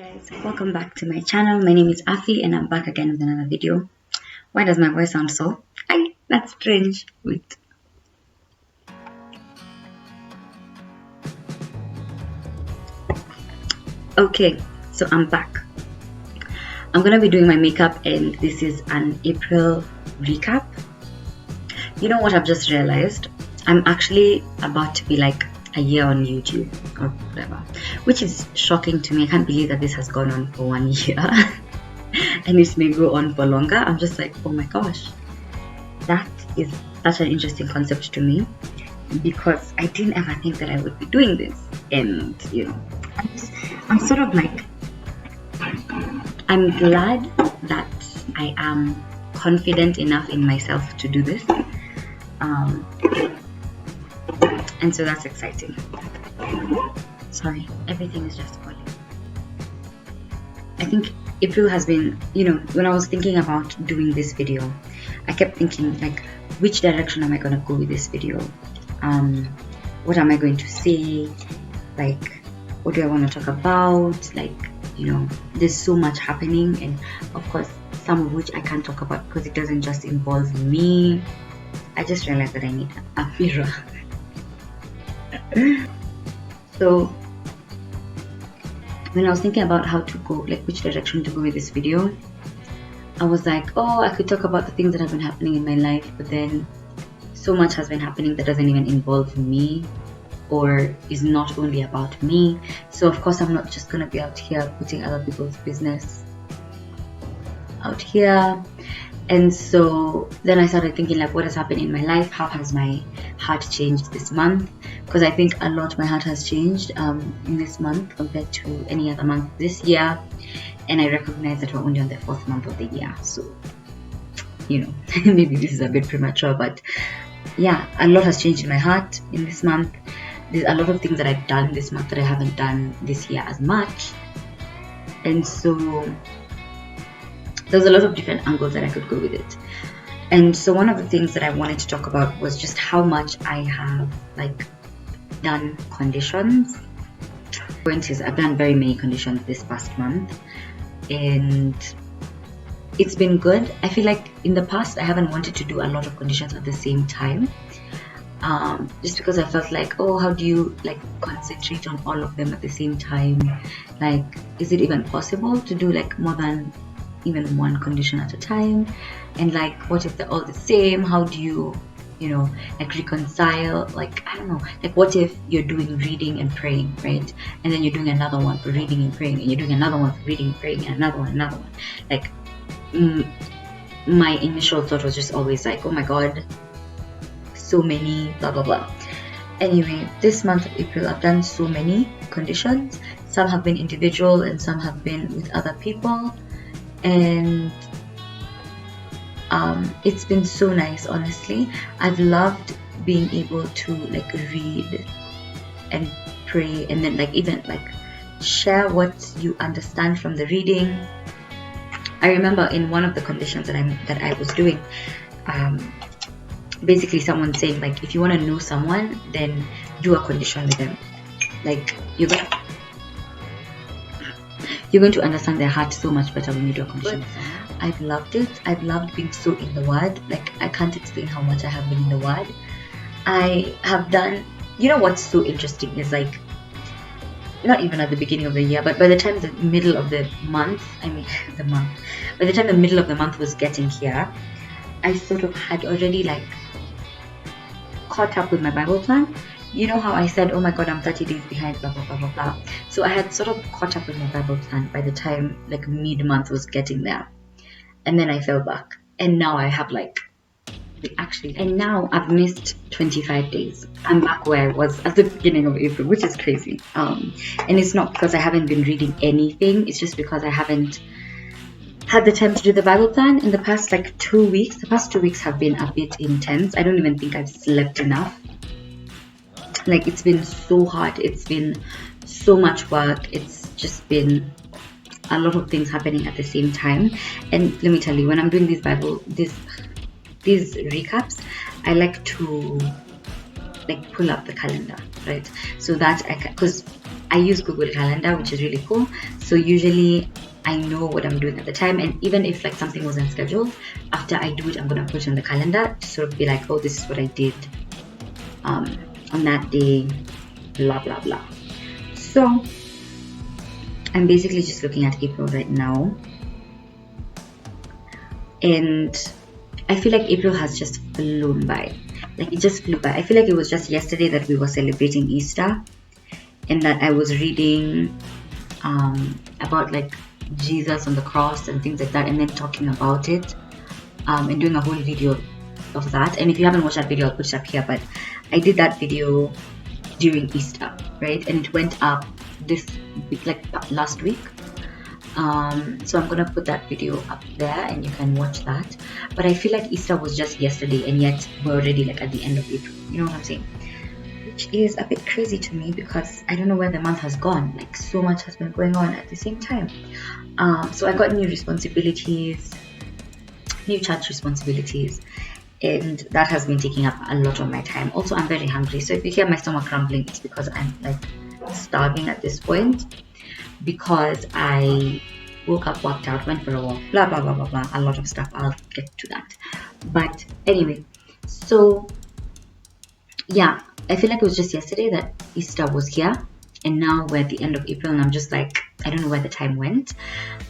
Guys, welcome back to my channel. My name is Afi and I'm back again with another video. Why does my voice sound so? That's strange. Wait. Okay, so I'm back. I'm gonna be doing my makeup and this is an April recap. You know what I've just realized? I'm actually about to be like a year on YouTube or whatever, which is shocking to me. I can't believe that this has gone on for 1 year and it may go on for longer. I'm just like, oh my gosh, that is such an interesting concept to me because I didn't ever think that I would be doing this. And you know, I'm sort of like, I'm glad that I am confident enough in myself to do this. And so that's exciting. Sorry, everything is just falling. I think April has been, you know, when I was thinking about doing this video, I kept thinking like, which direction am I going to go with this video? What am I going to say? Like, what do I want to talk about? Like, you know, there's so much happening, and of course, some of which I can't talk about because it doesn't just involve me. I just realized that I need a mirror. So when I was thinking about how to go, like which direction to go with this video, I was like, oh, I could talk about the things that have been happening in my life, but then so much has been happening that doesn't even involve me or is not only about me. So of course I'm not just gonna be out here putting other people's business out here. And so then I started thinking like, what has happened in my life? How has my heart changed this month? Because I think a lot my heart has changed in this month compared to any other month this year. And I recognize that we're only on the 4th month of the year. So, you know, maybe this is a bit premature, but yeah, a lot has changed in my heart in this month. There's a lot of things that I've done this month that I haven't done this year as much. And so there's a lot of different angles that I could go with it. And so one of the things that I wanted to talk about was just how much I have like done conditions. For instance, I've done very many conditions this past month and it's been good. I feel like in the past I haven't wanted to do a lot of conditions at the same time. Just because I felt like, oh, how do you like concentrate on all of them at the same time? Like, is it even possible to do like more than even one condition at a time? And like, what if they're all the same? How do you know, like reconcile? Like, I don't know, like what if you're doing reading and praying, right? And then you're doing another one for reading and praying, and you're doing another one for reading and praying, and another one. Like, my initial thought was just always like, oh my god, so many, blah blah blah. Anyway, this month of April I've done so many conditions. Some have been individual and some have been with other people, and it's been so nice, honestly. I've loved being able to like read and pray and then like even like share what you understand from the reading. I remember in one of the conditions that I was doing, basically someone saying like, if you want to know someone, then do a condition with them. Like you're going to understand their heart so much better when you do a condition. I've loved it. I've loved being so in the Word. Like, I can't explain how much I have been in the Word. I have done, you know what's so interesting is like, not even at the beginning of the year, but by the time the middle of the month, by the time the middle of the month was getting here, I sort of had already like caught up with my Bible plan. You know how I said, oh my god, I'm 30 days behind, blah blah blah blah blah. So I had sort of caught up with my Bible plan by the time like mid-month was getting there. And then I fell back. And now I have like, and now I've missed 25 days. I'm back where I was at the beginning of April, which is crazy. And it's not because I haven't been reading anything. It's just because I haven't had the time to do the Bible plan in the past like 2 weeks. The past 2 weeks have been a bit intense. I don't even think I've slept enough. Like, it's been so hard. It's been so much work. It's just been a lot of things happening at the same time. And let me tell you, when I'm doing these recaps, I like to like pull up the calendar, right? So that I can, because I use Google Calendar, which is really cool. So usually I know what I'm doing at the time, and even if like something wasn't scheduled, after I do it, I'm gonna put it on the calendar to sort of be like, oh, this is what I did on that day, blah blah blah. So I'm basically just looking at April right now, and I feel like April has just flown by. Like, it just flew by. I feel like it was just yesterday that we were celebrating Easter, and that I was reading about like Jesus on the cross and things like that, and then talking about it and doing a whole video of that. And if you haven't watched that video, I'll put it up here, but I did that video during Easter, right? And it went up this week, like last week. So I'm gonna put that video up there and you can watch that. But I feel like Easter was just yesterday, and yet we're already like at the end of April, you know what I'm saying? Which is a bit crazy to me, because I don't know where the month has gone. Like, so much has been going on at the same time. So I got new responsibilities, new church responsibilities, and that has been taking up a lot of my time. Also, I'm very hungry, so if you hear my stomach rumbling, it's because I'm like starving at this point, because I woke up, worked out, went for a walk, blah blah blah blah blah, a lot of stuff. I'll get to that. But anyway, so yeah, I feel like it was just yesterday that Easter was here, and now we're at the end of April, and I'm just like, I don't know where the time went.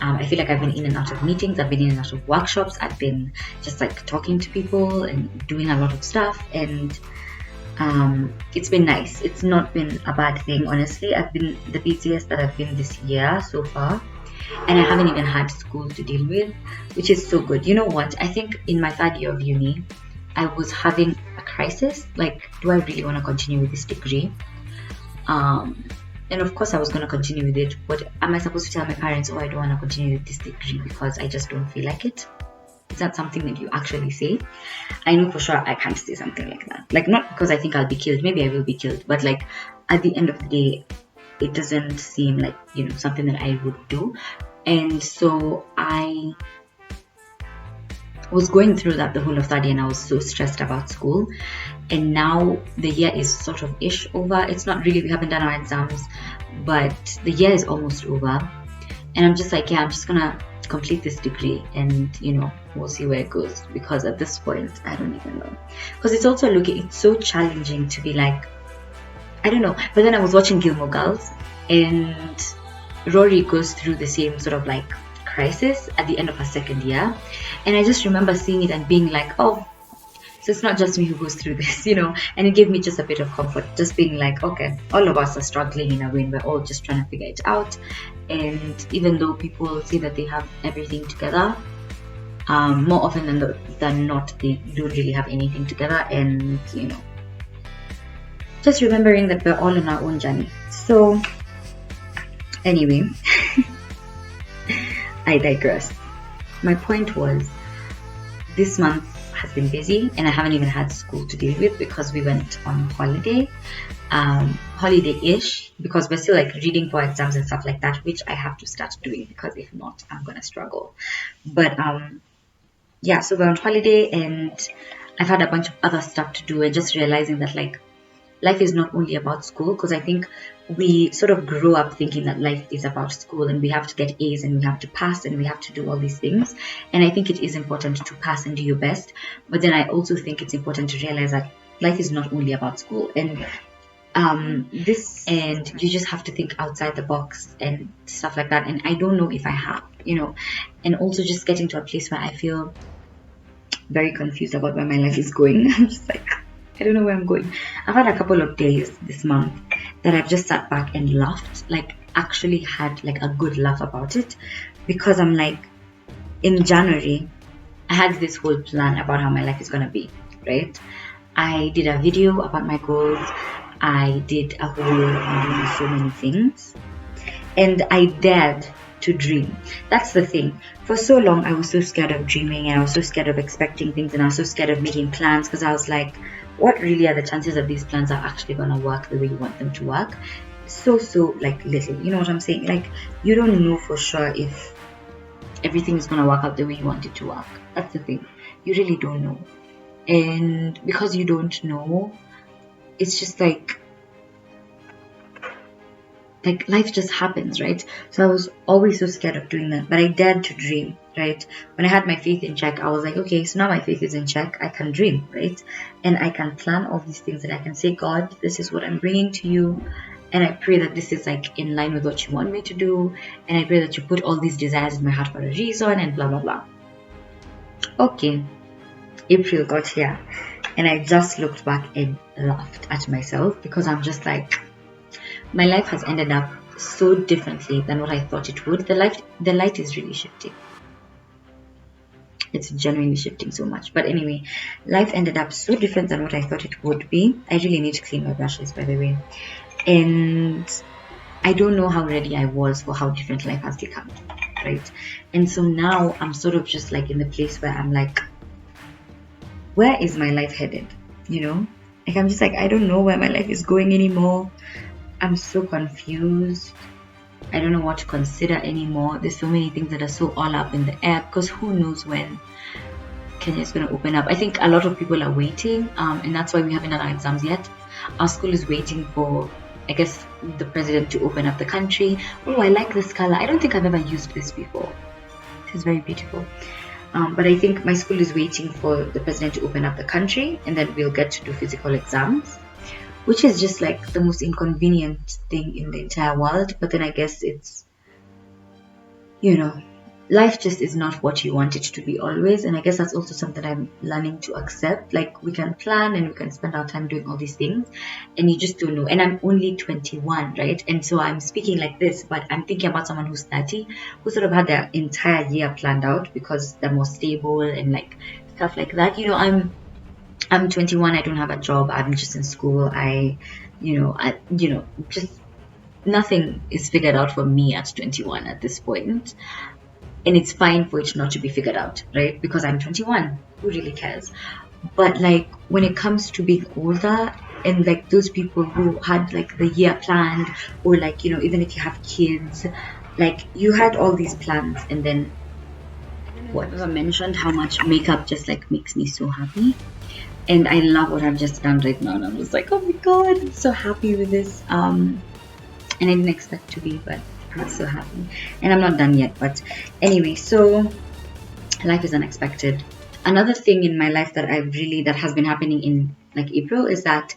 I feel like I've been in and out of meetings, I've been in and out of workshops, I've been just like talking to people and doing a lot of stuff, and it's been nice. It's not been a bad thing, honestly. I've been the busiest that I've been this year so far, and I haven't even had school to deal with, which is so good. You know what? I think in my third year of uni, I was having a crisis. Like, do I really want to continue with this degree? And of course I was going to continue with it, but am I supposed to tell my parents, oh, I don't want to continue with this degree because I just don't feel like it? Is that something that you actually say? I know for sure I can't say something like that. Like, not because I think I'll be killed. Maybe I will be killed, but like at the end of the day, it doesn't seem like, you know, something that I would do. And so I was going through that the whole of third year, and I was so stressed about school. And now the year is sort of ish over. It's not really, we haven't done our exams, but the year is almost over. And I'm just like, yeah, I'm just gonna complete this degree, and you know, we'll see where it goes, because at this point I don't even know. Because it's also it's so challenging to be like, I don't know. But then I was watching Gilmore Girls, and Rory goes through the same sort of like crisis at the end of her second year, and I just remember seeing it and being like, oh, so it's not just me who goes through this, you know. And it gave me just a bit of comfort, just being like, okay, all of us are struggling in a way, and we're all just trying to figure it out. And even though people say that they have everything together, more often than not, they don't really have anything together. And you know, just remembering that we're all on our own journey. So anyway, I digress. My point was, this month has been busy, and I haven't even had school to deal with because we went on holiday, holiday-ish, because we're still like reading for exams and stuff like that, which I have to start doing, because if not, I'm gonna struggle. But yeah, so we're on holiday, and I've had a bunch of other stuff to do, and just realizing that like life is not only about school, because I think we sort of grow up thinking that life is about school, and we have to get A's, and we have to pass, and we have to do all these things. And I think it is important to pass and do your best, but then I also think it's important to realize that life is not only about school, and you just have to think outside the box and stuff like that. And I don't know if I have, you know. And also just getting to a place where I feel very confused about where my life is going. I'm just like, I don't know where I'm going. I've had a couple of days this month that I've just sat back and laughed, like actually had like a good laugh about it, because I'm like, in January, I had this whole plan about how my life is gonna be, right? I did a video about my goals. I did a whole doing so many things, and I dared to dream. That's the thing. For so long, I was so scared of dreaming, and I was so scared of expecting things, and I was so scared of making plans, because I was like, what really are the chances of these plans are actually gonna work the way you want them to work? So like little, you know what I'm saying? Like, you don't know for sure if everything is gonna work out the way you want it to work. That's the thing. You really don't know. And because you don't know, it's just like, like life just happens, right? So I was always so scared of doing that, but I dared to dream, right? When I had my faith in check, I was like, okay, so now my faith is in check, I can dream, right? And I can plan all these things, and I can say, God, this is what I'm bringing to you, and I pray that this is like in line with what you want me to do, and I pray that you put all these desires in my heart for a reason, and blah blah blah. Okay, April got here, and I just looked back and laughed at myself, because I'm just like, my life has ended up so differently than what I thought it would. The light is really shifting. It's genuinely shifting so much. But anyway, life ended up so different than what I thought it would be. I really need to clean my brushes, by the way. And I don't know how ready I was for how different life has become, right? And so now I'm sort of just like in the place where I'm like, where is my life headed? You know? Like, I'm just like, I don't know where my life is going anymore. I'm so confused. I don't know what to consider anymore. There's so many things that are so all up in the air, because who knows when Kenya is going to open up. I think a lot of people are waiting, and that's why we haven't done our exams yet. Our school is waiting for, I guess, the president to open up the country. Oh, I like this color. I don't think I've ever used this before. It's very beautiful. But I think my school is waiting for the president to open up the country, and then we'll get to do physical exams, which is just like the most inconvenient thing in the entire world. But then I guess it's, you know, life just is not what you want it to be always. And I guess that's also something I'm learning to accept. Like, we can plan and we can spend our time doing all these things, and you just don't know. And I'm only 21, right? And so I'm speaking like this, but I'm thinking about someone who's 30, who sort of had their entire year planned out because they're more stable and like stuff like that. You know, I'm 21. I don't have a job. I'm just in school. Just nothing is figured out for me at 21 at this point. And it's fine for it not to be figured out, right? Because I'm 21. Who really cares? But like, when it comes to being older, and like those people who had like the year planned, or like, you know, even if you have kids, like you had all these plans, and then what? I've ever mentioned how much makeup just like makes me so happy. And I love what I've just done right now, and I'm just like, oh my god, I'm so happy with this. And I didn't expect to be, but I'm so happy. And I'm not done yet, but anyway, so life is unexpected. Another thing in my life that has been happening in like April is that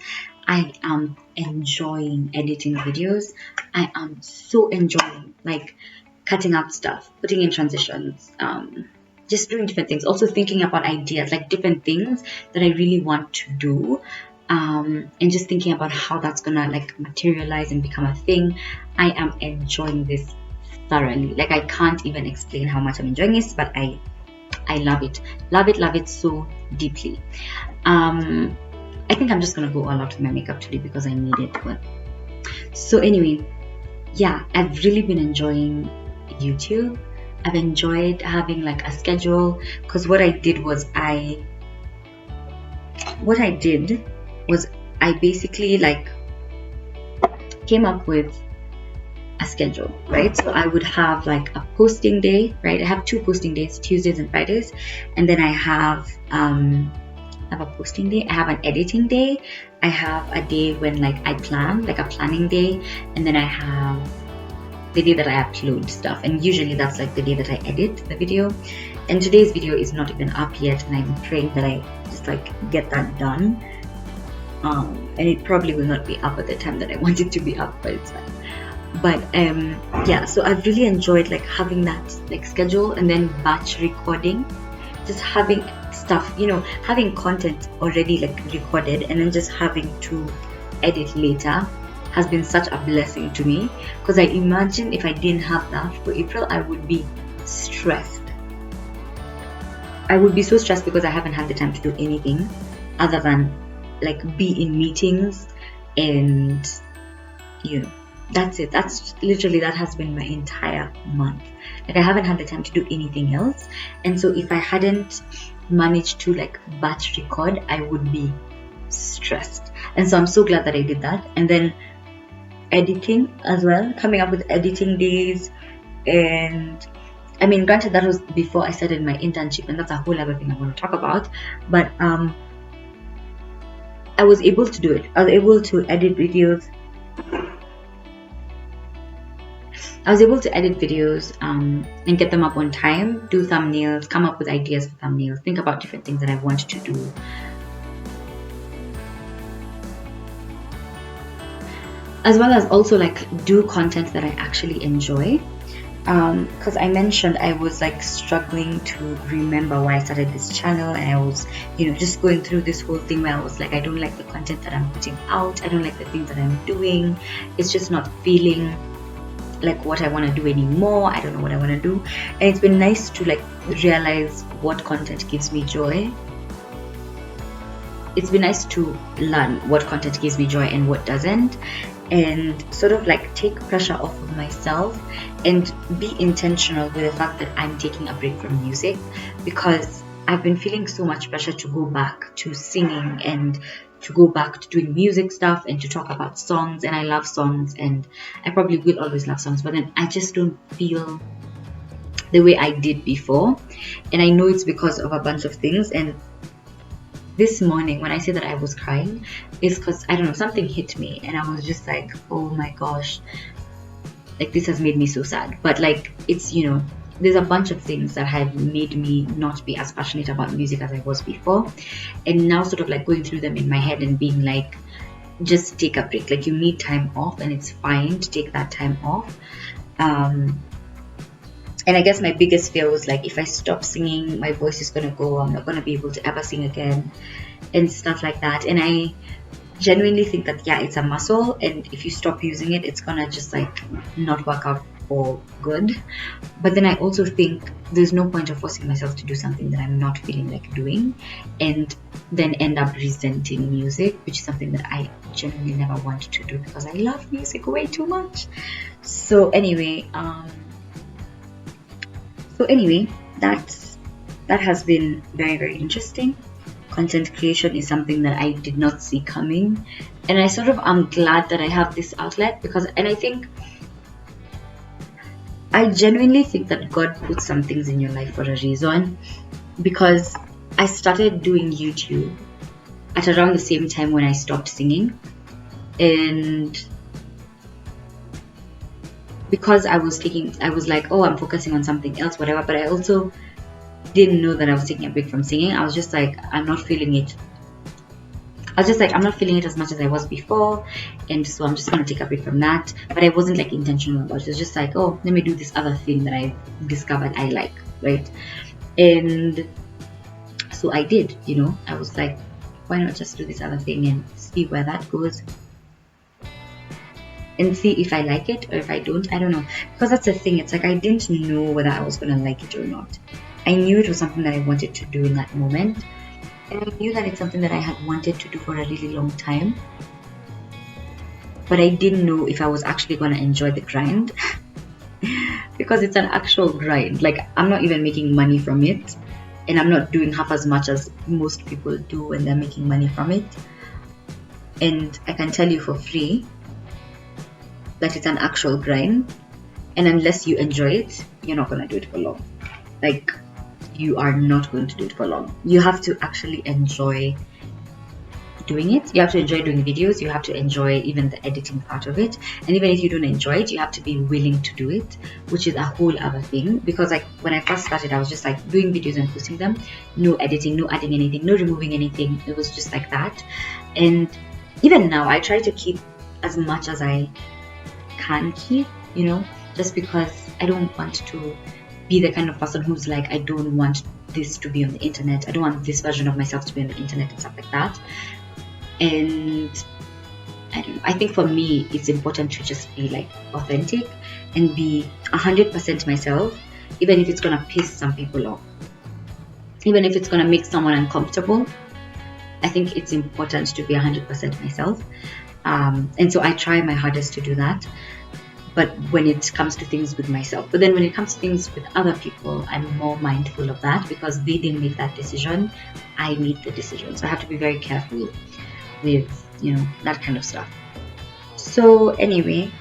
I am enjoying editing videos. I am so enjoying like cutting up stuff, putting in transitions, just doing different things, also thinking about ideas, like different things that I really want to do, and just thinking about how that's gonna like materialize and become a thing. I am enjoying this thoroughly. Like, I can't even explain how much I'm enjoying this, but I love it so deeply. I think I'm just gonna go all out with my makeup today because I need it. But so anyway, yeah, I've really been enjoying YouTube. I've enjoyed having like a schedule, because what I did was I basically like came up with a schedule, right? So I would have like a posting day, right? I have 2 posting days, Tuesdays and Fridays, and then I have a posting day, I have an editing day, I have a day when like I plan, like a planning day, and then I have the day that I upload stuff, and usually that's like the day that I edit the video. And today's video is not even up yet, and I'm praying that I just like get that done. And it probably will not be up at the time that I want it to be up, but it's fine. But yeah, so I've really enjoyed like having that like schedule, and then batch recording, just having stuff, you know, having content already like recorded, and then just having to edit later has been such a blessing to me. Because I imagine if I didn't have that for April, I would be stressed. I would be so stressed because I haven't had the time to do anything other than like be in meetings, and you know, that's it. That's literally, that has been my entire month. Like, I haven't had the time to do anything else. And so if I hadn't managed to like batch record, I would be stressed. And so I'm so glad that I did that. And then editing as well, coming up with editing days. And I mean, granted, that was before I started my internship, and that's a whole other thing I want to talk about. But I was able to do it. I was able to edit videos I was able to edit videos and get them up on time, do thumbnails, come up with ideas for thumbnails, think about different things that I want to do. As well as also like do content that I actually enjoy. Because I mentioned I was like struggling to remember why I started this channel, and I was, just going through this whole thing where I was like, I don't like the content that I'm putting out, I don't like the things that I'm doing, it's just not feeling like what I want to do anymore, I don't know what I want to do. And it's been nice to like realize what content gives me joy. It's been nice to learn what content gives me joy and what doesn't, and sort of like take pressure off of myself and be intentional with the fact that I'm taking a break from music, because I've been feeling so much pressure to go back to singing and to go back to doing music stuff and to talk about songs. And I love songs, and I probably will always love songs, but then I just don't feel the way I did before. And I know it's because of a bunch of things. And this morning, when I say that I was crying, it's because, I don't know, something hit me and I was just like, oh my gosh, like this has made me so sad. But like, it's, there's a bunch of things that have made me not be as passionate about music as I was before. And now sort of like going through them in my head and being like, just take a break. Like, you need time off, and it's fine to take that time off. And I guess my biggest fear was like, if I stop singing, my voice is going to go, I'm not going to be able to ever sing again and stuff like that. And I genuinely think that, yeah, it's a muscle, and if you stop using it, it's going to just like not work out for good. But then I also think there's no point of forcing myself to do something that I'm not feeling like doing and then end up resenting music, which is something that I genuinely never wanted to do, because I love music way too much. So anyway, that has been very, very interesting. Content creation is something that I did not see coming, and I sort of am glad that I have this outlet, because, and I genuinely think that God puts some things in your life for a reason, because I started doing YouTube at around the same time when I stopped singing, and because I was like, oh, I'm focusing on something else, whatever, but I also didn't know that I was taking a break from singing. I was just like, I'm not feeling it. I'm not feeling it as much as I was before, and so I'm just going to take a break from that. But I wasn't like intentional about it. It was just like, oh, let me do this other thing that I discovered I like, right? And so I did, I was like, why not just do this other thing and see where that goes, and see if I like it, or if I don't, I don't know. Because that's the thing, it's like I didn't know whether I was going to like it or not. I knew it was something that I wanted to do in that moment, and I knew that it's something that I had wanted to do for a really long time, but I didn't know if I was actually going to enjoy the grind because it's an actual grind. Like, I'm not even making money from it, and I'm not doing half as much as most people do when they're making money from it. And I can tell you for free that it's an actual grind, and unless you enjoy it, you're not going to do it for long. Like, you are not going to do it for long. You have to actually enjoy doing it. You have to enjoy doing videos. You have to enjoy even the editing part of it. And even if you don't enjoy it, you have to be willing to do it, which is a whole other thing. Because like when I first started, I was just like doing videos and posting them, no editing, no adding anything, no removing anything. It was just like that. And even now, I try to keep as much as I can keep, just because I don't want to be the kind of person who's like, I don't want this to be on the internet, I don't want this version of myself to be on the internet and stuff like that. And I think for me, it's important to just be like authentic and be 100% myself, even if it's gonna piss some people off, even if it's gonna make someone uncomfortable. I think it's important to be 100% myself, and so I try my hardest to do that. But when it comes to things with myself, but then when it comes to things with other people, I'm more mindful of that, because they didn't make that decision, I made the decision. So I have to be very careful with, that kind of stuff. So anyway,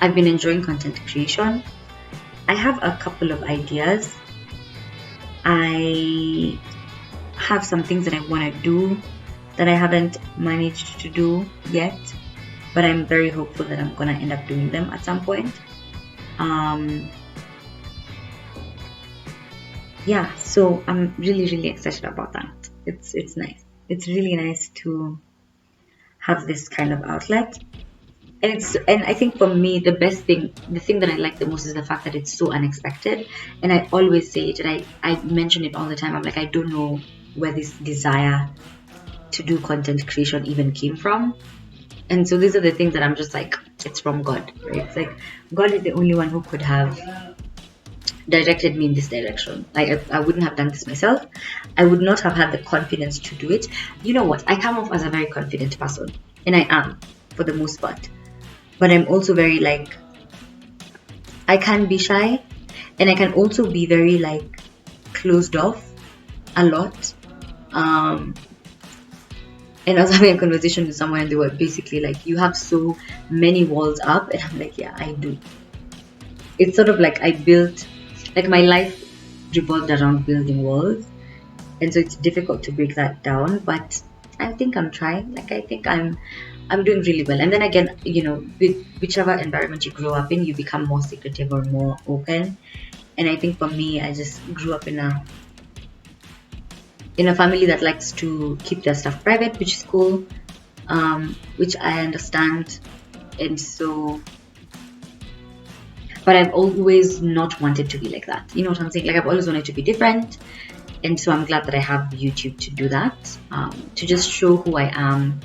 I've been enjoying content creation. I have a couple of ideas. I have some things that I want to do that I haven't managed to do yet, but I'm very hopeful that I'm gonna end up doing them at some point. Yeah, so I'm really excited about that. It's nice. It's really nice to have this kind of outlet. And I think for me the thing that I like the most is the fact that it's so unexpected. And I always say it, and I mention it all the time. I'm like, I don't know where this desire to do content creation even came from. And so these are the things that I'm just like, it's from God, right? It's like God is the only one who could have directed me in this direction. I wouldn't have done this myself. I would not have had the confidence to do it. You know what? I come off as a very confident person, and I am for the most part. But I'm also very like, I can be shy, and I can also be very like closed off a lot. And I was having a conversation with someone, and they were basically like, you have so many walls up. And I'm like, yeah, I do. It's sort of like I built, like my life revolved around building walls. And so it's difficult to break that down. But I think I'm trying. Like, I think I'm doing really well. And then again, you know, with whichever environment you grow up in, you become more secretive or more open. And I think for me, I just grew up in a family that likes to keep their stuff private, which is cool, which I understand. And so, but I've always not wanted to be like that. You know what I'm saying? Like, I've always wanted to be different. And so I'm glad that I have YouTube to do that, to just show who I am,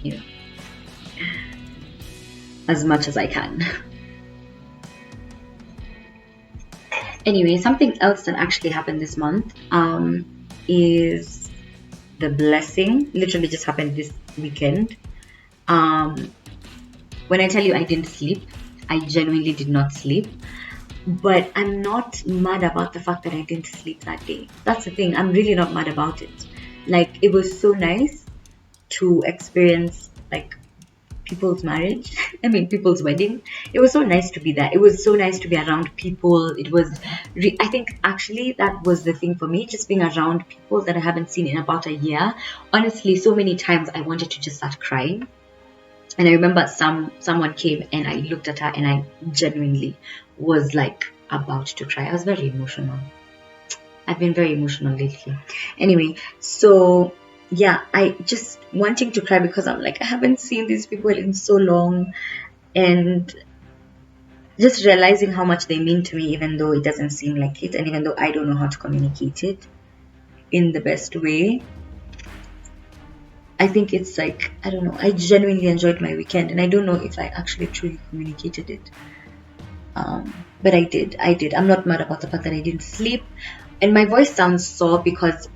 you know, as much as I can. Anyway, something else that actually happened this month is the blessing. Literally just happened this weekend. When I tell you I didn't sleep, I genuinely did not sleep. But I'm not mad about the fact that I didn't sleep that day. That's the thing. I'm really not mad about it. Like, it was so nice to experience like people's marriage. I mean, people's wedding. It was so nice to be there. It was so nice to be around people. It was, I think actually that was the thing for me, just being around people that I haven't seen in about a year. Honestly, so many times I wanted to just start crying. And I remember someone came and I looked at her and I genuinely was like about to cry. I was very emotional. I've been very emotional lately. Anyway, so yeah, I just wanting to cry because I'm like, I haven't seen these people in so long, and just realizing how much they mean to me, even though it doesn't seem like it, and even though I don't know how to communicate it in the best way. I think it's like, I don't know, I genuinely enjoyed my weekend, and I don't know if I actually truly communicated it. But I did. I'm not mad about the fact that I didn't sleep. And my voice sounds sore because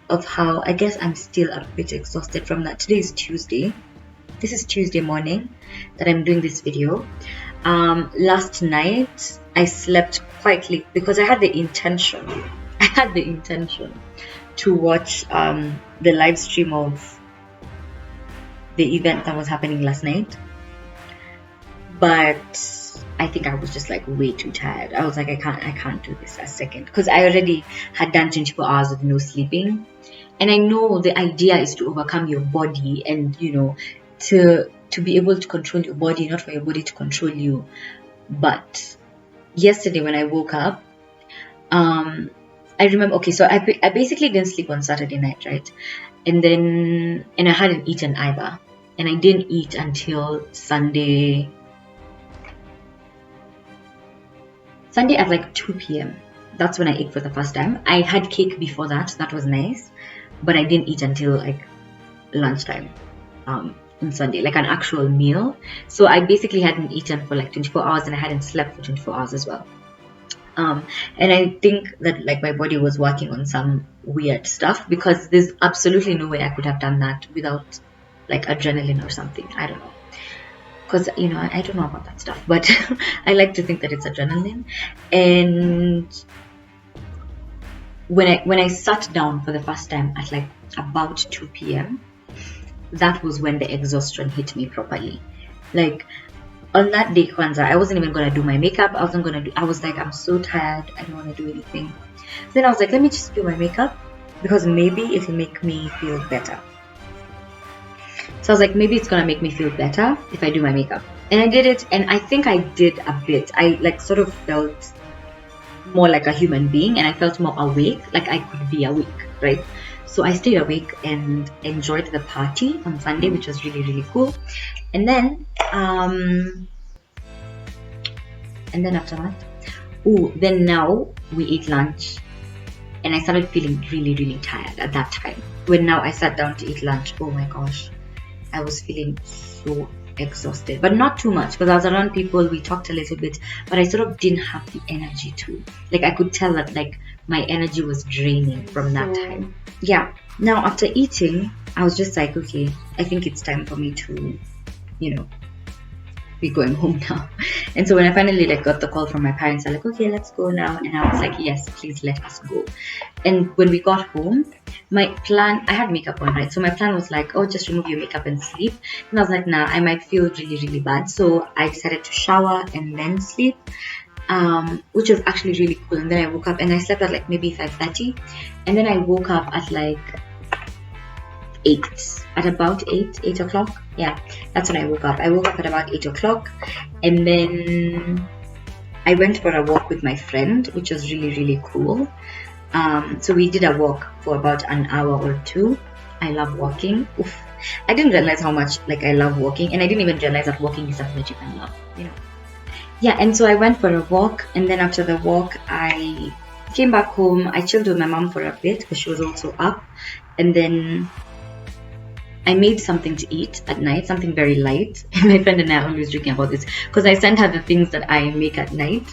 of how, I guess I'm still a bit exhausted from that. Today is Tuesday. This is Tuesday morning that I'm doing this video. Last night I slept quite late because I had the intention to watch the live stream of the event that was happening last night, but I think I was just like way too tired. I was like, I can't do this a second, because I already had done 24 hours of no sleeping. And I know the idea is to overcome your body, and you know, to be able to control your body, not for your body to control you. But yesterday when I woke up, I remember, okay, so I basically didn't sleep on Saturday night, right? And I hadn't eaten either. And I didn't eat until Sunday at like 2 p.m. That's when I ate for the first time. I had cake before that. That was nice. But I didn't eat until like lunchtime on Sunday, like an actual meal. So I basically hadn't eaten for like 24 hours, and I hadn't slept for 24 hours as well. And I think that like my body was working on some weird stuff, because there's absolutely no way I could have done that without like adrenaline or something. I don't know, because you know, I don't know about that stuff, but I like to think that it's adrenaline. And when I sat down for the first time at like about 2 p.m., that was when the exhaustion hit me properly. Like on that day, Kwanzaa, I wasn't even gonna do my makeup. I was like, I'm so tired, I don't want to do anything. Then I was like, let me just do my makeup, because maybe it'll make me feel better. So I was like, maybe it's gonna make me feel better if I do my makeup. And I did it, and I think I did a bit. I like sort of felt more like a human being, and I felt more awake, like I could be awake, right? So I stayed awake and enjoyed the party on Sunday, which was really, really cool. And then after that, then now we ate lunch, and I started feeling really, really tired at that time. When now I sat down to eat lunch, oh my gosh, I was feeling so exhausted, but not too much because I was around people, we talked a little bit, but I sort of didn't have the energy to, like, I could tell that like my energy was draining from that time. Yeah, now after eating, I was just like, okay, I think it's time for me to, be going home now. And so when I finally like got the call from my parents, I'm like, okay, let's go now. And I was like, yes, please let us go. And when we got home, my plan, I had makeup on, right? So my plan was like, oh, just remove your makeup and sleep. And I was like, nah, I might feel really, really bad. So I decided to shower and then sleep, which was actually really cool. And then I woke up and I slept at like maybe 5:30. And then I woke up at like about 8 o'clock. Yeah, that's when I woke up. I woke up at about 8 o'clock, and then I went for a walk with my friend, which was really, really cool. So we did a walk for about an hour or two. I love walking. Oof. I didn't realize how much like I love walking, and I didn't even realize that walking is something that you can love, Yeah, and so I went for a walk, and then after the walk, I came back home. I chilled with my mom for a bit because she was also up, and then I made something to eat at night, something very light. And my friend and I are always joking about this because I sent her the things that I make at night.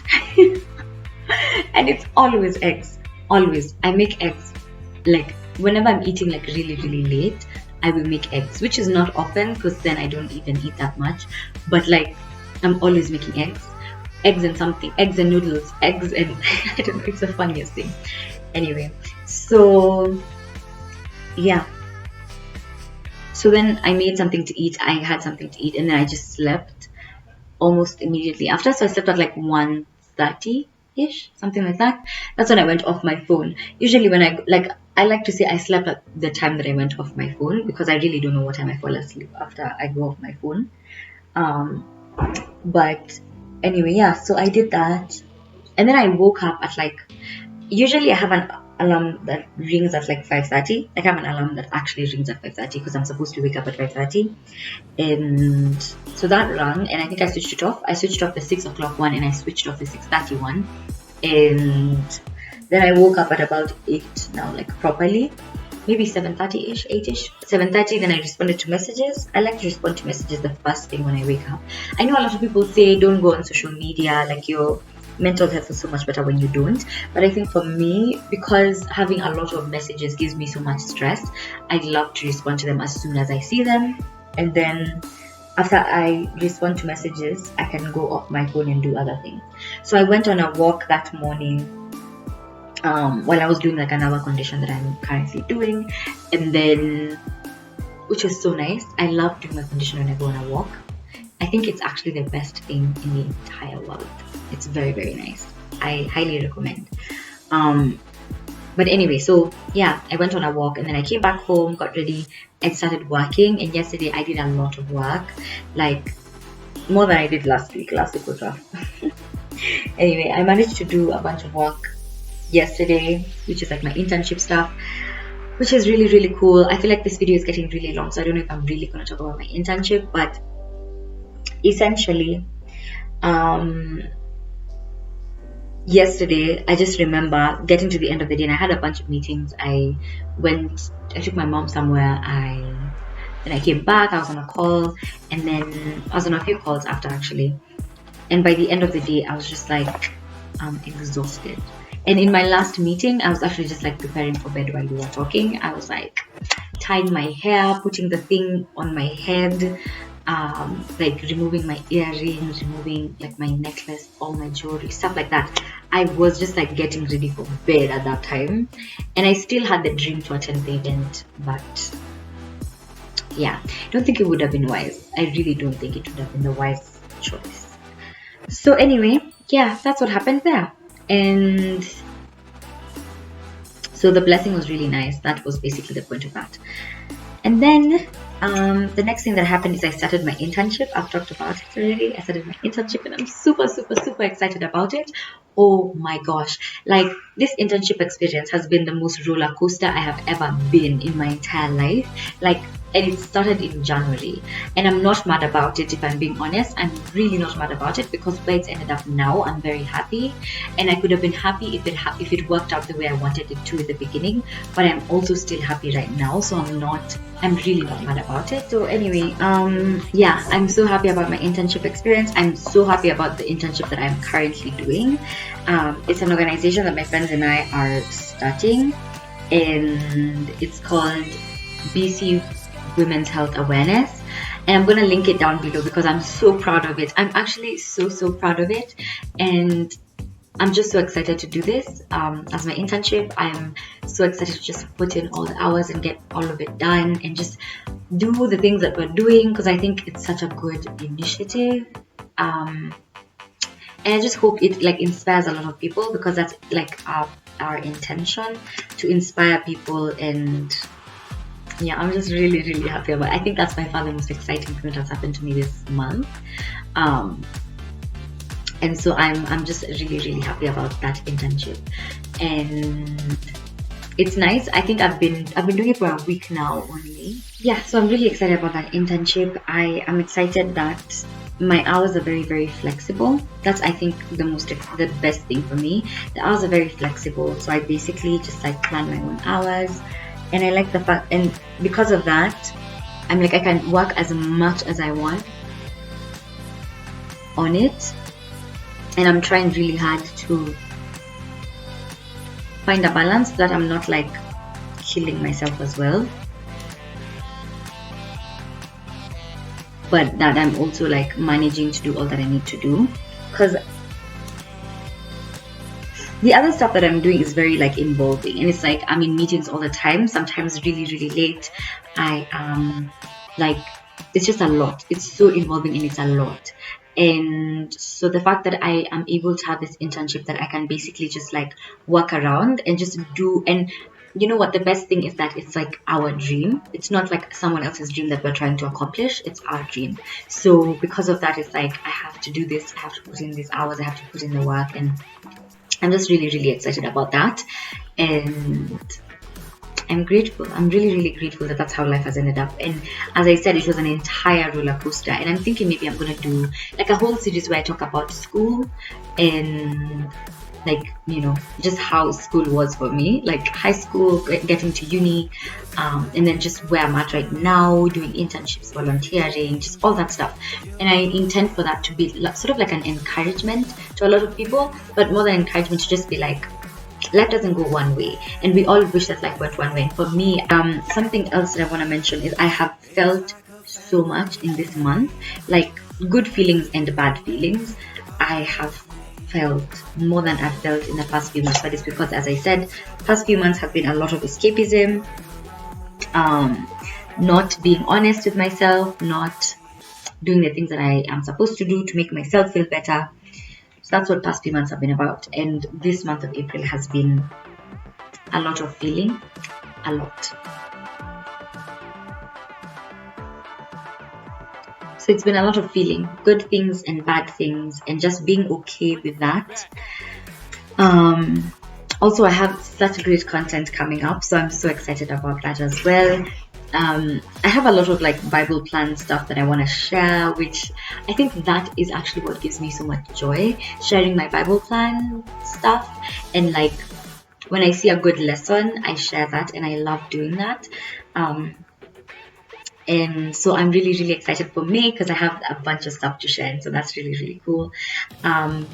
And it's always eggs. Always. I make eggs. Like, whenever I'm eating like really, really late, I will make eggs, which is not often because then I don't even eat that much. But like, I'm always making eggs. Eggs and something. Eggs and noodles. Eggs and... I don't know. It's the funniest thing. Anyway. So, yeah. So then I made something to eat. I had something to eat, and then I just slept almost immediately after. So I slept at like 1:30-ish, something like that. That's when I went off my phone. Usually when I like to say I slept at the time that I went off my phone because I really don't know what time I fall asleep after I go off my phone. But anyway, yeah, so I did that. And then I woke up at like, usually I have an alarm that rings at like 5:30. Like I have an alarm that actually rings at 5:30 because I'm supposed to wake up at 5:30. And so that rang, and I think I switched it off. I switched off the 6 o'clock one, and I switched off the 6:30 one. And then I woke up at about 8 now, like properly. Maybe 7:30-ish, 8-ish. 7:30, then I responded to messages. I like to respond to messages the first thing when I wake up. I know a lot of people say don't go on social media, like your mental health is so much better when you don't, but I think for me, because having a lot of messages gives me so much stress, I love to respond to them as soon as I see them, and then after I respond to messages, I can go off my phone and do other things. So I went on a walk that morning while I was doing like another condition that I'm currently doing, and then, which was so nice. I love doing my condition when I go on a walk. I think it's actually the best thing in the entire world. It's very, very nice. I highly recommend. But anyway, so yeah, I went on a walk, and then I came back home, got ready, and started working. And yesterday I did a lot of work, like more than I did last week. Last week was rough. Anyway, I managed to do a bunch of work yesterday, which is like my internship stuff, which is really, really cool. I feel like this video is getting really long, so I don't know if I'm really going to talk about my internship, but essentially, yesterday I just remember getting to the end of the day, and I had a bunch of meetings. I took my mom somewhere, then I came back, I was on a call, and then I was on a few calls after actually, and by the end of the day I was just like, I'm exhausted. And in my last meeting, I was actually just like preparing for bed while we were talking. I was like tying my hair, putting the thing on my head, like removing my earrings, removing like my necklace, all my jewelry, stuff like that. I was just like getting ready for bed at that time, and I still had the dream to attend the event, but yeah, I don't think it would have been wise. I really don't think it would have been the wise choice. So anyway, yeah, that's what happened there. And so the blessing was really nice. That was basically the point of that. And then The next thing that happened is I started my internship. I've talked about it already. I started my internship and I'm super, super, super excited about it. Oh my gosh. Like, this internship experience has been the most roller coaster I have ever been in my entire life. Like, and it started in January. And I'm not mad about it, if I'm being honest. I'm really not mad about it because where it's ended up now, I'm very happy. And I could have been happy if it worked out the way I wanted it to at the beginning. But I'm also still happy right now. So I'm really not mad about it. So anyway, yeah, I'm so happy about my internship experience. I'm so happy about the internship that I'm currently doing. It's an organization that my friends and I are starting, and it's called BC Women's Health Awareness. And I'm going to link it down below because I'm so proud of it. I'm actually so proud of it. And I'm just so excited to do this as my internship. I'm so excited to just put in all the hours and get all of it done and just do the things that we're doing because I think it's such a good initiative. And I just hope it like inspires a lot of people because that's like our intention, to inspire people. And yeah, I'm just really happy about it. I think that's by far the most exciting thing that's happened to me this month. And so I'm just really happy about that internship, and it's nice. I think I've been doing it for a week now only. Yeah, so I'm really excited about that internship. I am excited that my hours are very flexible. That's, I think, the best thing for me. The hours are very flexible, so I basically just like plan my own hours, and I like the fact, and because of that, I'm like I can work as much as I want on it. And I'm trying really hard to find a balance so that I'm not like killing myself as well, but that I'm also like managing to do all that I need to do, because the other stuff that I'm doing is very like involving, and it's like I'm in meetings all the time, sometimes really late. Like, it's just a lot. It's so involving and it's a lot. And so the fact that I am able to have this internship that I can basically just like work around and just do, and you know what, the best thing is that it's like our dream. It's not like someone else's dream that we're trying to accomplish. It's our dream. So because of that, it's like I have to do this, I have to put in these hours, I have to put in the work, and I'm just really excited about that. And I'm grateful. I'm really grateful that that's how life has ended up. And as I said, it was an entire roller coaster. And I'm thinking maybe I'm gonna do like a whole series where I talk about school and like, you know, just how school was for me, like high school, getting to uni, and then just where I'm at right now, doing internships, volunteering, just all that stuff. And I intend for that to be sort of like an encouragement to a lot of people, but more than encouragement, to just be like, life doesn't go one way, and we all wish that life went one way. And for me, something else that I want to mention is I have felt so much in this month, like good feelings and bad feelings. I have felt more than I've felt in the past few months, but it's because, as I said, past few months have been a lot of escapism, not being honest with myself, not doing the things that I am supposed to do to make myself feel better. So that's what past few months have been about. And this month of April has been a lot of feeling, a lot. So it's been a lot of feeling, good things and bad things, and just being okay with that. Also, I have such great content coming up, so I'm so excited about that as well. I have a lot of like Bible plan stuff that I want to share, which I think that is actually what gives me so much joy, sharing my Bible plan stuff. And like when I see a good lesson, I share that, and I love doing that. And so I'm really excited for May because I have a bunch of stuff to share, and so that's really cool. And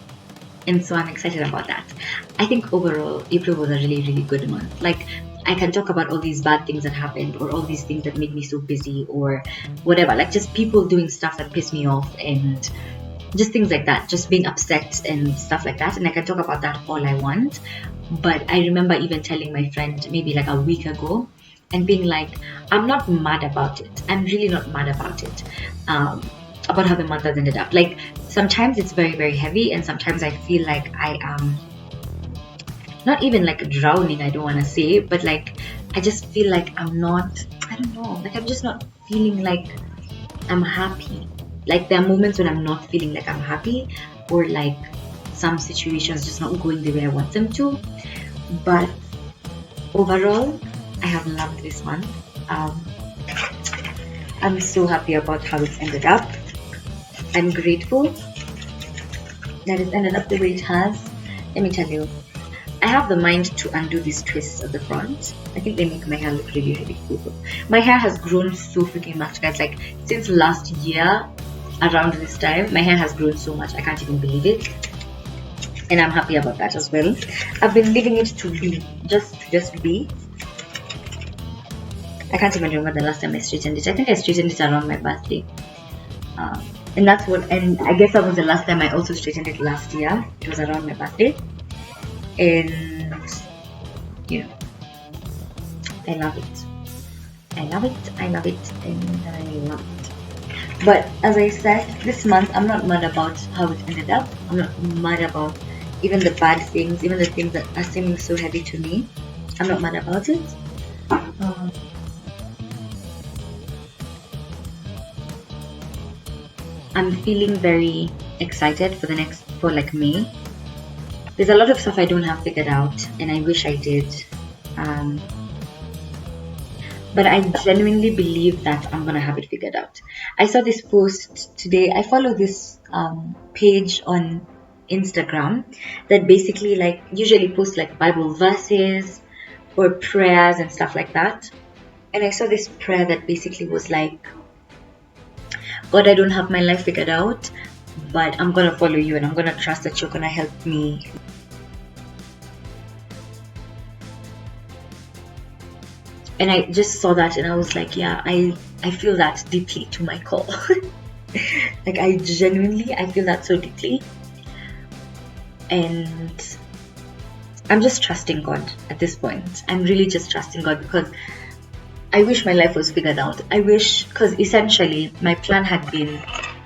so I'm excited about that. I think overall April was a really good month. Like, I can talk about all these bad things that happened, or all these things that made me so busy, or whatever, like just people doing stuff that pissed me off, and just things like that, just being upset and stuff like that. And I can talk about that all I want. But I remember even telling my friend maybe like a week ago and being like, I'm not mad about it. I'm really not mad about it. About how the month has ended up. Like, sometimes it's very heavy, and sometimes I feel like I am not even like drowning, I don't want to say, but like I just feel like I'm not, I don't know, like I'm just not feeling like I'm happy. Like there are moments when I'm not feeling like I'm happy, or like some situations just not going the way I want them to. But overall, I have loved this month. I'm so happy about how it's ended up. I'm grateful that it's ended up the way it has. Let me tell you, I have the mind to undo these twists at the front. I think they make my hair look really, really cool. My hair has grown so freaking much, guys. Like since last year, around this time, my hair has grown so much. I can't even believe it. And I'm happy about that as well. I've been leaving it to be, just be. I can't even remember the last time I straightened it. I think I straightened it around my birthday. And that's what, and I guess that was the last time I also straightened it last year. It was around my birthday. And, you know, I love it. I love it, and I love it. But as I said, this month, I'm not mad about how it ended up. I'm not mad about even the bad things, even the things that are seeming so heavy to me. I'm not mad about it. I'm feeling very excited for like May. There's a lot of stuff I don't have figured out, and I wish I did. But I genuinely believe that I'm gonna have it figured out. I saw this post today. I follow this page on Instagram that basically like usually posts like Bible verses or prayers and stuff like that. And I saw this prayer that basically was like, God, I don't have my life figured out, but I'm gonna follow you and I'm gonna trust that you're gonna help me. And I just saw that and I was like, yeah, I feel that deeply to my core. Like I feel that so deeply. And I'm just trusting God at this point. I'm really just trusting God because I wish my life was figured out. I wish, because essentially my plan had been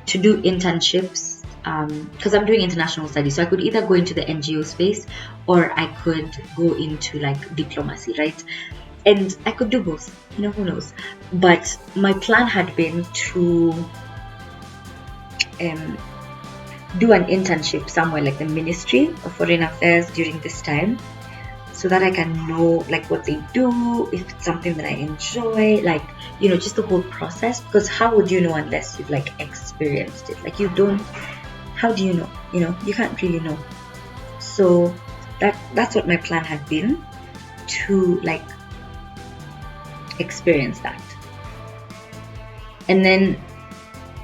to do internships because I'm doing international studies. So I could either go into the NGO space or I could go into like diplomacy, right? And I could do both, who knows. But my plan had been to do an internship somewhere like the Ministry of Foreign Affairs during this time, so that I can know like what they do, if it's something that I enjoy, like just the whole process. Because how would you know unless you've like experienced it? Like how do you know? You can't really know. So that's what my plan had been, to like experience that. And then,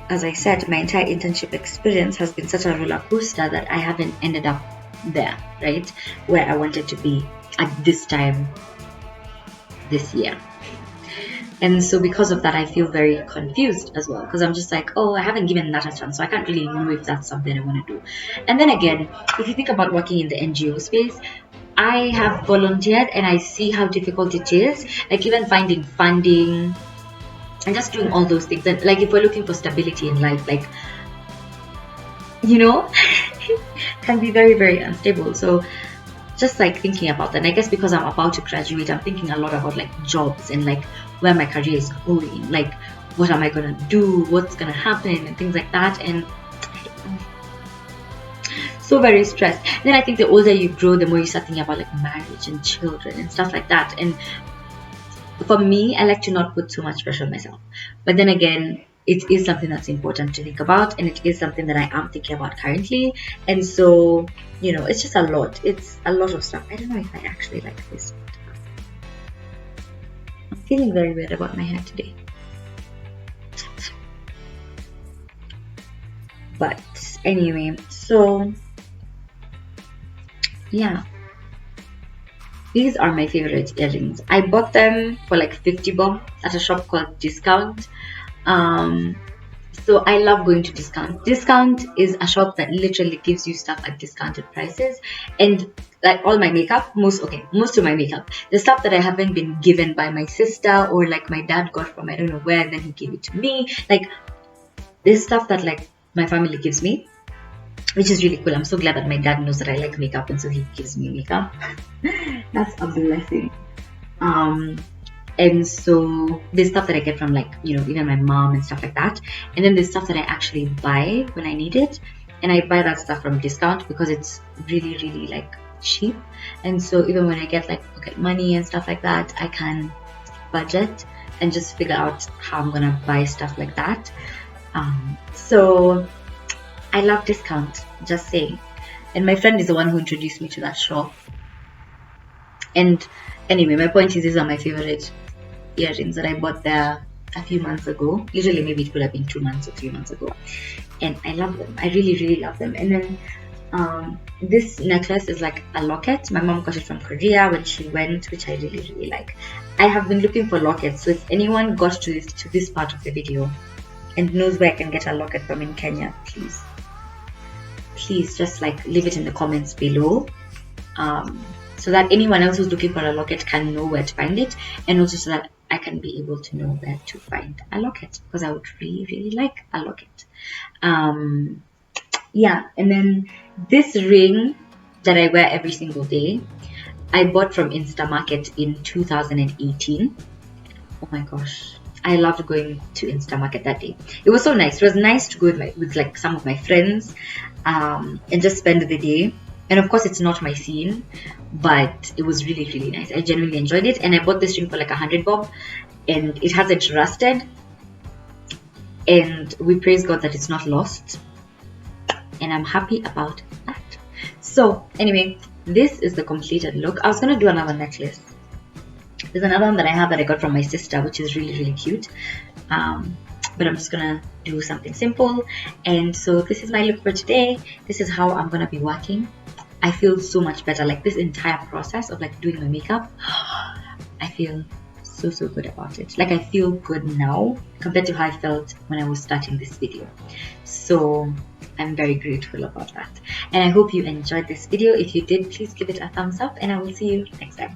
as I said, my entire internship experience has been such a roller coaster that I haven't ended up there, right, where I wanted to be at this time this year. And so because of that, I feel very confused as well, because I'm just like, oh, I haven't given that a chance, so I can't really know if that's something I want to do. And then again, if you think about working in the NGO space, I have volunteered and I see how difficult it is, like even finding funding and just doing all those things. And like if we're looking for stability in life, like can be very, very unstable. So just like thinking about that, and I guess because I'm about to graduate, I'm thinking a lot about like jobs and like where my career is going, like what am I gonna do, what's gonna happen, and things like that. And so very stressed. Then I think the older you grow, the more you start thinking about like marriage and children and stuff like that. And for me, I like to not put too much pressure on myself. But then again, it is something that's important to think about, and it is something that I am thinking about currently. And so, it's just a lot. It's a lot of stuff. I don't know if I actually like this. I'm feeling very weird about my hair today. But anyway, so yeah, these are my favorite earrings. I bought them for like 50 bob at a shop called Discount. So I love going to Discount. Discount is a shop that literally gives you stuff at discounted prices. And like all my makeup, most of my makeup, the stuff that I haven't been given by my sister or like my dad got from I don't know where, and then he gave it to me. Like this stuff that like my family gives me, which is really cool. I'm so glad that my dad knows that I like makeup, and so he gives me makeup. That's a blessing. And so there's stuff that I get from, like, you know, even my mom and stuff like that. And then there's stuff that I actually buy when I need it, and I buy that stuff from discount because it's really, really like cheap. And so even when I get like pocket money and stuff like that, I can budget and just figure out how I'm gonna buy stuff like that. So I love discount, just saying. And my friend is the one who introduced me to that shop. And anyway, my point is, these are my favorite earrings that I bought there a few months ago. Usually maybe it could have been 2 months or 3 months ago. And I love them. I really, really love them. And then this necklace is like a locket. My mom got it from Korea when she went, which I really, really like. I have been looking for lockets, so if anyone got to this part of the video and knows where I can get a locket from in Kenya, please just like leave it in the comments below, so that anyone else who's looking for a locket can know where to find it, and also so that I can be able to know where to find a locket, because I would really, really like a locket. Yeah, and then this ring that I wear every single day, I bought from Instamarket in 2018. Oh my gosh, I loved going to Instamarket that day. It was so nice. It was nice to go with like some of my friends, and just spend the day. And of course, it's not my scene, but it was really, really nice. I genuinely enjoyed it, and I bought this ring for like 100 bob, and it hasn't rusted. And we praise God that it's not lost, and I'm happy about that. So anyway, this is the completed look. I was gonna do another necklace. There's another one that I have that I got from my sister, which is really, really cute. But I'm just gonna do something simple. And so this is my look for today. This is how I'm gonna be working. I feel so much better. Like, this entire process of like doing my makeup, I feel so good about it. Like, I feel good now compared to how I felt when I was starting this video. So I'm very grateful about that. And I hope you enjoyed this video. If you did, please give it a thumbs up, and I will see you next time.